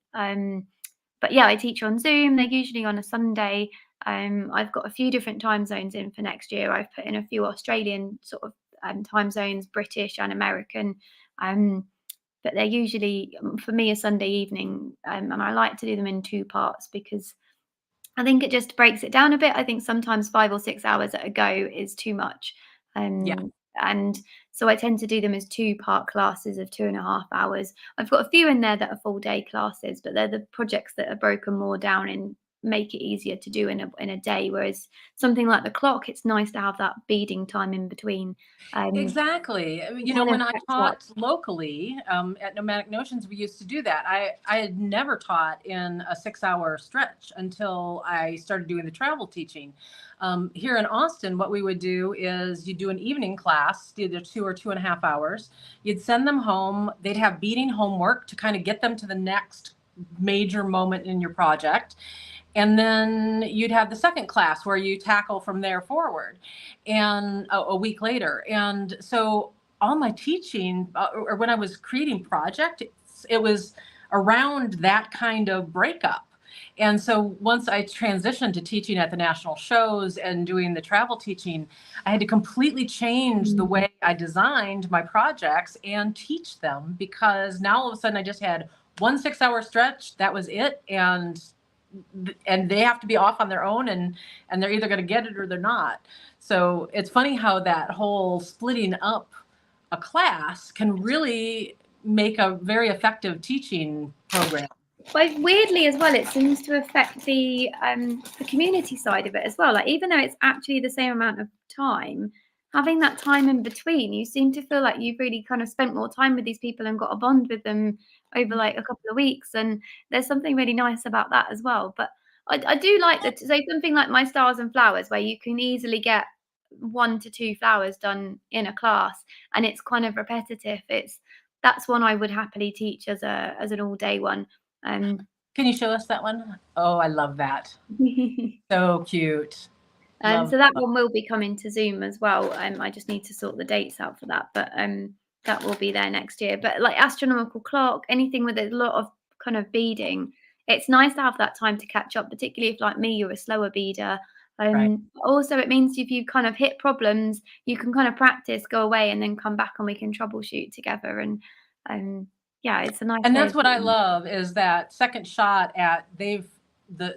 But yeah, I teach on Zoom. They're usually on a Sunday. I've got a few different time zones in for next year. I've put in a few Australian sort of time zones, British and American. But they're usually, for me, a Sunday evening. And I like to do them in 2 parts because I think it just breaks it down a bit. I think sometimes 5 or 6 hours at a go is too much. And so I tend to do them as 2-part classes of 2.5 hours. I've got a few in there that are full day classes, but they're the projects that are broken more down and make it easier to do in a day. Whereas something like the clock, it's nice to have that beading time in between. Exactly. When I taught locally at Nomadic Notions, we used to do that. I had never taught in a 6-hour stretch until I started doing the travel teaching. Here in Austin, what we would do is you do an evening class, either 2 or 2.5 hours. You'd send them home. They'd have beading homework to kind of get them to the next major moment in your project. And then you'd have the second class where you tackle from there forward, and a week later. And so all my teaching, or when I was creating projects, it was around that kind of breakup. And so once I transitioned to teaching at the national shows and doing the travel teaching, I had to completely change the way I designed my projects and teach them, because now all of a sudden I just had one 6-hour stretch. That was it. And and they have to be off on their own, and they're either going to get it or they're not. So it's funny how that whole splitting up a class can really make a very effective teaching program. But weirdly as well, it seems to affect the community side of it as well. Like, even though it's actually the same amount of time, having that time in between, you seem to feel like you've really kind of spent more time with these people and got a bond with them over like a couple of weeks. And there's something really nice about that as well. But I do like that, to say something like my stars and flowers, where you can easily get 1 to 2 flowers done in a class, and it's kind of repetitive. That's one I would happily teach as an all-day one. Can you show us that one? Oh, I love that. So cute. So that one will be coming to Zoom as well. I just need to sort the dates out for that, but that will be there next year. But like astronomical clock, anything with a lot of kind of beading, it's nice to have that time to catch up, particularly if, like me, you're a slower beader. Right. Also, it means if you kind of hit problems, you can kind of practice, go away, and then come back and we can troubleshoot together. And yeah, it's a nice. And that's what I love, is that second shot at the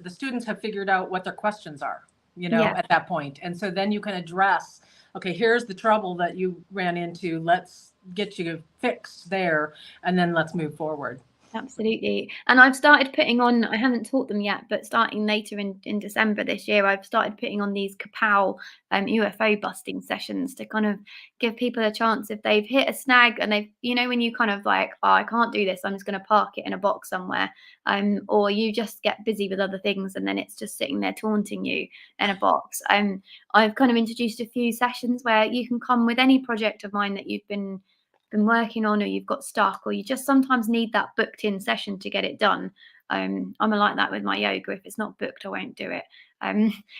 students have figured out what their questions are, you know, at that point. And so then you can address, okay, here's the trouble that you ran into. Let's get you fixed there, and then let's move forward. Absolutely. And I've started putting on, I haven't taught them yet, but starting later in December this year, I've started putting on these kapow UFO busting sessions to kind of give people a chance, if they've hit a snag and they've, you know, when you kind of like, oh, I can't do this, I'm just going to park it in a box somewhere, or you just get busy with other things and then it's just sitting there taunting you in a box. I've kind of introduced a few sessions where you can come with any project of mine that you've been working on, or you've got stuck, or you just sometimes need that booked in session to get it done. I'm like that with my yoga. If it's not booked, I won't do it.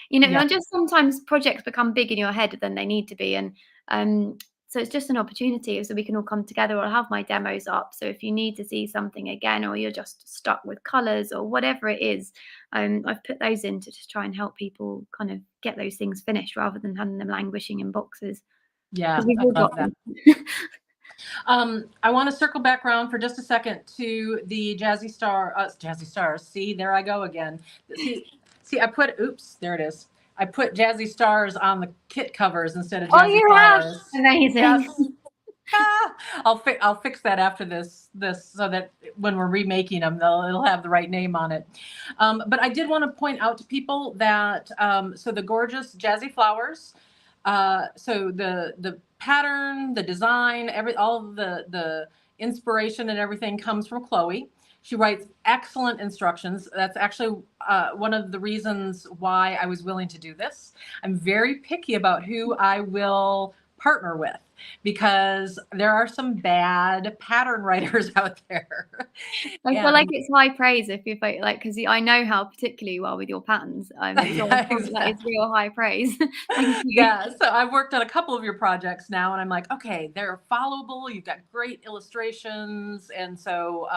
You know, just sometimes projects become big in your head than they need to be. And so it's just an opportunity so we can all come together. I'll have my demos up. So if you need to see something again, or you're just stuck with colors or whatever it is, I've put those in to just try and help people kind of get those things finished rather than having them languishing in boxes. Yeah, I love that. I want to circle back around for just a second to the Jazzy Stars. See, there I go again. See, I put, oops, there it is. I put Jazzy Stars on the kit covers instead of Jazzy Flowers. Amazing. Yes. I'll fix that after this so that when we're remaking them, it'll have the right name on it. But I did want to point out to people that so the gorgeous Jazzy Flowers. So the pattern, the design, all of the inspiration and everything comes from Chloe. She writes excellent instructions. That's actually one of the reasons why I was willing to do this. I'm very picky about who I will partner with, because there are some bad pattern writers out there. I feel like it's high praise if you're like, because I know how particular you are with your patterns. Exactly. That is real high praise. Thank you. Yeah, so I've worked on a couple of your projects now, and I'm like, okay, they're followable. You've got great illustrations, and so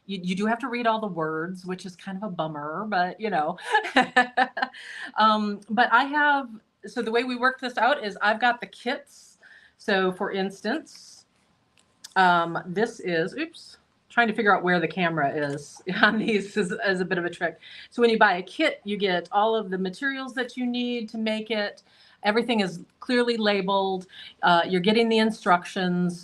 you do have to read all the words, which is kind of a bummer, but you know. But I have. So the way we work this out is I've got the kits. So for instance, this is, oops, trying to figure out where the camera is on these is a bit of a trick. So when you buy a kit, you get all of the materials that you need to make it. Everything is clearly labeled. You're getting the instructions,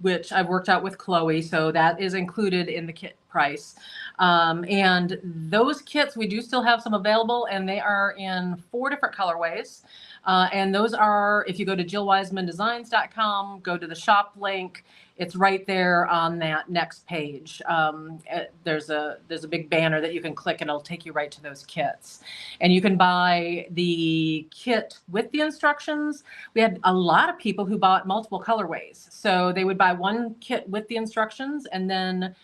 which I've worked out with Chloe. So that is included in the kit price. And those kits, we do still have some available, and they are in 4 different colorways. And those are, if you go to JillWisemanDesigns.com, go to the shop link, it's right there on that next page. There's a big banner that you can click and it'll take you right to those kits. And you can buy the kit with the instructions. We had a lot of people who bought multiple colorways. So they would buy one kit with the instructions, and then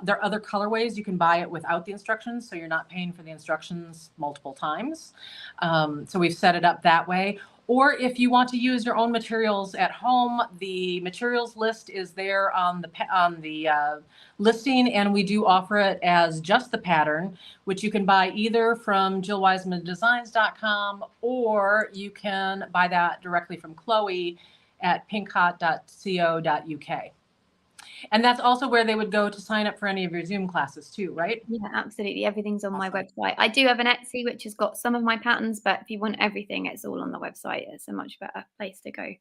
there are other colorways you can buy it without the instructions, so you're not paying for the instructions multiple times. So we've set it up that way. Or if you want to use your own materials at home, the materials list is there on the listing, and we do offer it as just the pattern, which you can buy either from JillWisemanDesigns.com, or you can buy that directly from Chloe at pinkhot.co.uk. And that's also where they would go to sign up for any of your Zoom classes too, right? Yeah, absolutely. Everything's on my Awesome. website. I do have an Etsy, which has got some of my patterns, but if you want everything, it's all on the website. It's a much better place to go.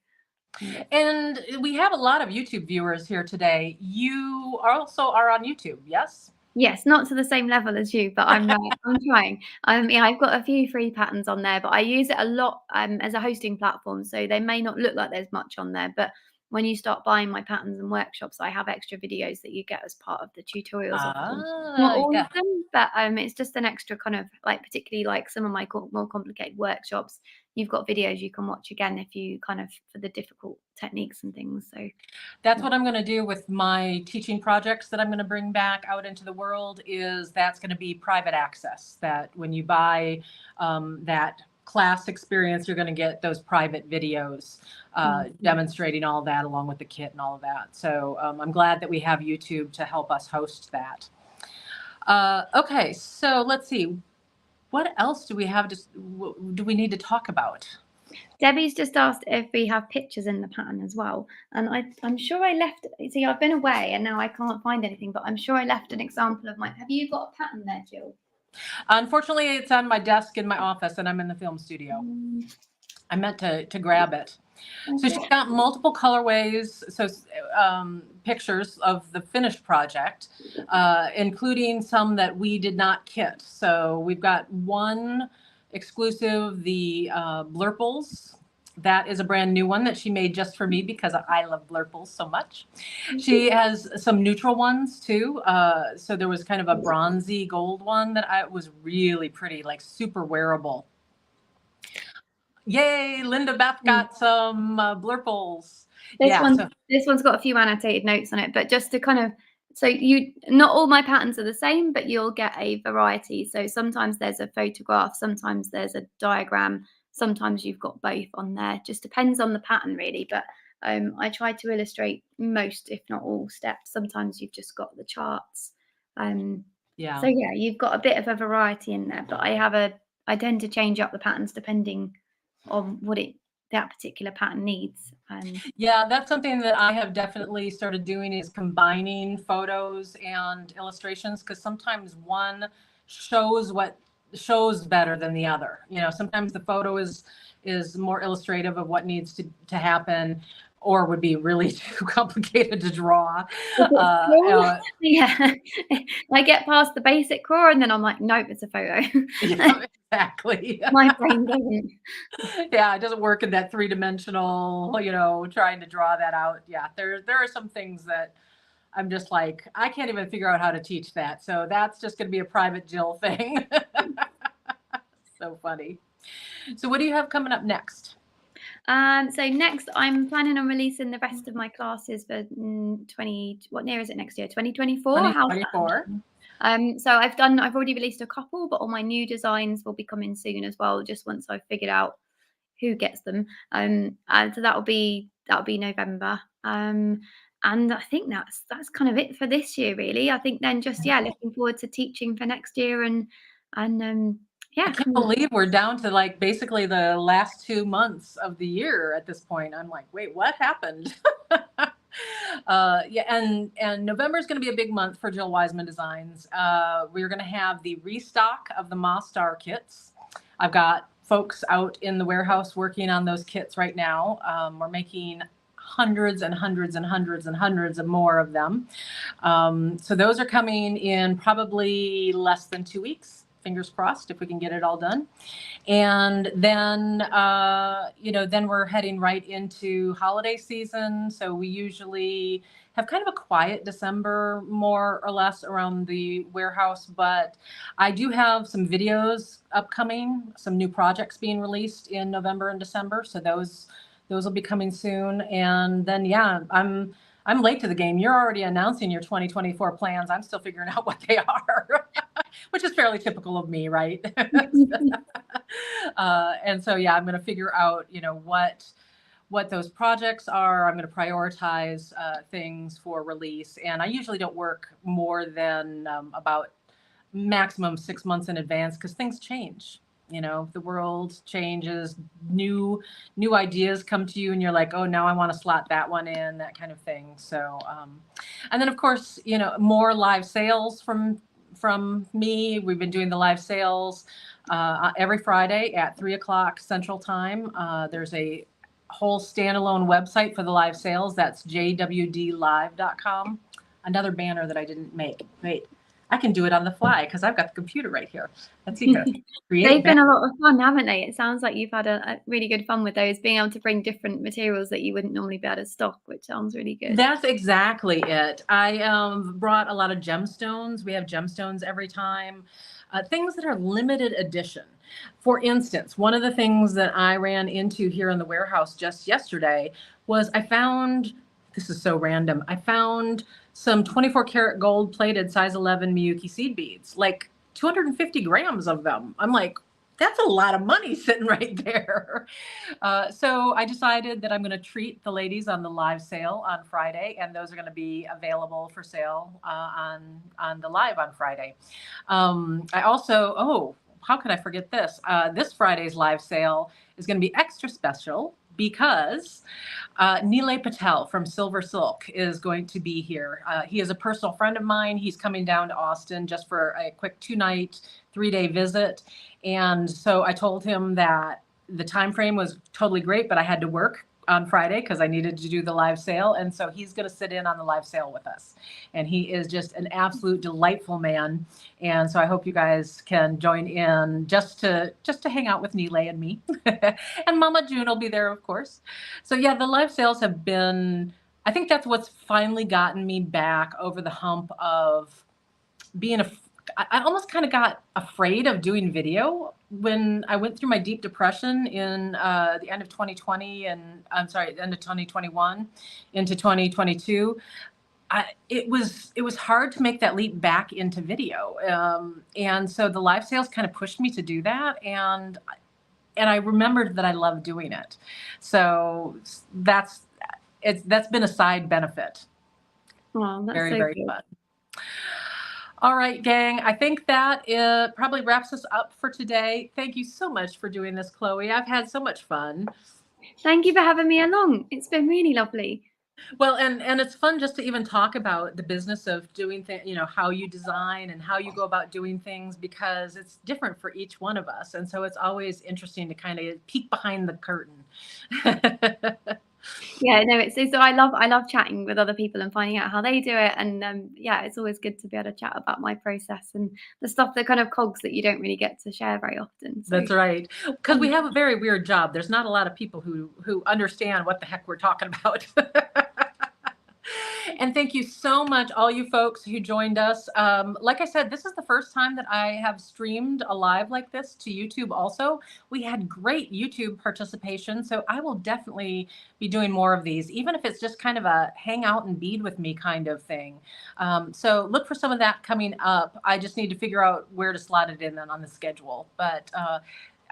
And we have a lot of YouTube viewers here today. You also are on YouTube, yes? Yes, not to the same level as you, but I'm trying. Yeah, I've got a few free patterns on there, but I use it a lot as a hosting platform, so they may not look like there's much on there, but when you start buying my patterns and workshops, I have extra videos that you get as part of the tutorials of them. Not all Yeah. of them, but it's just an extra kind of like, particularly like some of my more complicated workshops. You've got videos you can watch again if you kind of for the difficult techniques and things. So That's what I'm going to do with my teaching projects that I'm going to bring back out into the world. Is that's going to be private access, that when you buy that class experience, you're going to get those private videos demonstrating all that along with the kit and all of that. So I'm glad that we have YouTube to help us host that. Okay, so let's see. What else do we have? Do we need to talk about? Debbie's just asked if we have pictures in the pattern as well. And I'm sure I left, see, I've been away and now I can't find anything, but I'm sure I left an example of mine. Have you got a pattern there, Jill? Unfortunately, it's on my desk in my office and I'm in the film studio. I meant to grab it. So she's got multiple colorways, so pictures of the finished project, including some that we did not kit. So we've got one exclusive, the blurples. That is a brand new one that she made just for me because I love blurples so much. She has some neutral ones too. So there was kind of a bronzy gold one that was really pretty, like super wearable. Yay, Linda Beth got some blurples. This one's got a few annotated notes on it, but just to kind of, so not all my patterns are the same, but you'll get a variety. So sometimes there's a photograph, sometimes there's a diagram, sometimes you've got both on there. Just depends on the pattern really, but I try to illustrate most, if not all steps. Sometimes you've just got the charts. So yeah, you've got a bit of a variety in there, but I tend to change up the patterns depending on what that particular pattern needs. Yeah, that's something that I have definitely started doing, is combining photos and illustrations, because sometimes one shows better than the other. You know, sometimes the photo is more illustrative of what needs to happen, or would be really too complicated to draw. Yeah, I get past the basic core and then I'm like, nope, it's a photo. Yeah, exactly. My brain doesn't. Yeah, it doesn't work in that three-dimensional, you know, trying to draw that out. Yeah, there are some things that I'm just like, I can't even figure out how to teach that. So that's just going to be a private Jill thing. So funny. So what do you have coming up next? So next, I'm planning on releasing the rest of my classes for what year is it next year? 2024. 2024. So I've already released a couple, but all my new designs will be coming soon as well, just once I've figured out who gets them. So that'll be November. And I think that's kind of it for this year, really. I think then just looking forward to teaching for next year and yeah. I can't believe we're down to like basically the last 2 months of the year at this point. I'm like, wait, what happened? Yeah, and November is going to be a big month for Jill Wiseman Designs. We're going to have the restock of the Ma Star kits. I've got folks out in the warehouse working on those kits right now. We're making hundreds and hundreds and hundreds and hundreds of more of them. So those are coming in probably less than 2 weeks. Fingers crossed if we can get it all done. And then, then we're heading right into holiday season. So we usually have kind of a quiet December, more or less, around the warehouse. But I do have some videos upcoming, some new projects being released in November and December. So those will be coming soon. And then, yeah, I'm late to the game. You're already announcing your 2024 plans. I'm still figuring out what they are, which is fairly typical of me, right? And so, yeah, I'm going to figure out, what those projects are. I'm going to prioritize things for release. And I usually don't work more than about maximum 6 months in advance, because things change. You know, the world changes, new ideas come to you, and you're like, oh, now I want to slot that one in, that kind of thing. So, and then of course, you know, more live sales from me. We've been doing the live sales every Friday at 3 o'clock Central Time. There's a whole standalone website for the live sales. That's jwdlive.com. Another banner that I didn't make. Wait, I can do it on the fly because I've got the computer right here. Let's see here. They've been a lot of fun, haven't they? It sounds like you've had a really good fun with those, being able to bring different materials that you wouldn't normally be able to stock, which sounds really good. That's exactly it. I brought a lot of gemstones. We have gemstones every time. Things that are limited edition. For instance, one of the things that I ran into here in the warehouse just yesterday was I found, this is so random, I found some 24 karat gold plated size 11 Miyuki seed beads, like 250 grams of them. I'm like, that's a lot of money sitting right there. So I decided that I'm going to treat the ladies on the live sale on Friday, and those are going to be available for sale on the live on Friday. I also, oh, how could I forget this? This Friday's live sale is going to be extra special because Nilay Patel from Silver Silk is going to be here. He is a personal friend of mine. He's coming down to Austin just for a quick 2-night, 3-day visit. And so I told him that the time frame was totally great, but I had to work on Friday because I needed to do the live sale. And so he's going to sit in on the live sale with us. And he is just an absolute delightful man. And so I hope you guys can join in just to hang out with Nilay and me. And Mama June will be there, of course. So yeah, the live sales have been, I think that's what's finally gotten me back over the hump of being I almost kind of got afraid of doing video when I went through my deep depression in the end of 2020 and I'm sorry, the end of 2021 into 2022. It was hard to make that leap back into video. And so the live sales kind of pushed me to do that. And I remembered that I love doing it. So that's been a side benefit. Oh, that's very, so very good. fun. All right, gang. I think that probably wraps us up for today. Thank you so much for doing this, Chloe. I've had so much fun. Thank you for having me along. It's been really lovely. Well, and it's fun just to even talk about the business of doing things, you know, how you design and how you go about doing things, because it's different for each one of us. And so it's always interesting to kind of peek behind the curtain. Yeah, no, it's so I love chatting with other people and finding out how they do it. And yeah, it's always good to be able to chat about my process and the stuff, the kind of cogs that you don't really get to share very often. So. That's right. Because we have a very weird job. There's not a lot of people who understand what the heck we're talking about. And thank you so much, all you folks who joined us. Like I said, this is the first time that I have streamed a live like this to YouTube also. We had great YouTube participation, so I will definitely be doing more of these, even if it's just kind of a hang out and bead with me kind of thing. So look for some of that coming up. I just need to figure out where to slot it in then on the schedule. But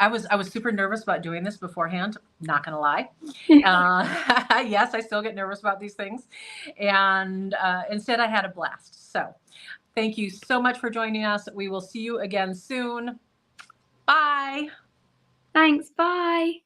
I was super nervous about doing this beforehand. Not gonna lie. Yes, I still get nervous about these things, and instead I had a blast. So, thank you so much for joining us. We will see you again soon. Bye. Thanks. Bye.